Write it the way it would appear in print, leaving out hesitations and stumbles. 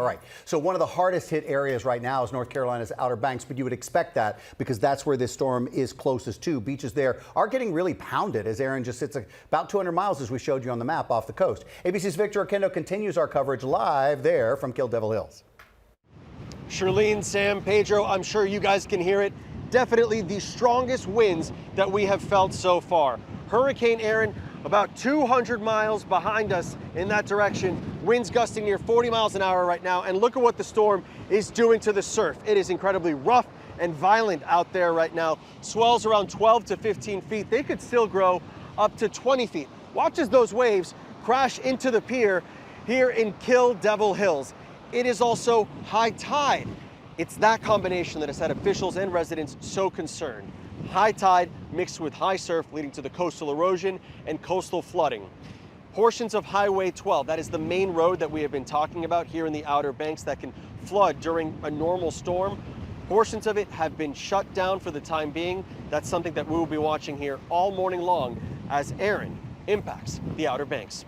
All right, so one of the hardest hit areas right now is North Carolina's Outer Banks, but you would expect that because that's where this storm is closest to. Beaches there are getting really pounded as Erin just sits about 200 miles, as we showed you on the map, off the coast. ABC's Victor Oquendo continues our coverage live there from Kill Devil Hills. Shirlene, Sam, Pedro, I'm sure you guys can hear it. Definitely the strongest winds that we have felt so far. Hurricane Erin about 200 miles behind us in that direction. Winds gusting near 40 miles an hour right now. And look at what the storm is doing to the surf. It is incredibly rough and violent out there right now. Swells around 12 to 15 feet. They could still grow up to 20 feet. Watch as those waves crash into the pier here in Kill Devil Hills. It is also high tide. It's that combination that has had officials and residents so concerned. High tide mixed with high surf leading to the coastal erosion and coastal flooding. Portions of Highway 12, that is the main road that we have been talking about here in the Outer Banks that can flood during a normal storm. Portions of it have been shut down for the time being. That's something that we will be watching here all morning long as Erin impacts the Outer Banks.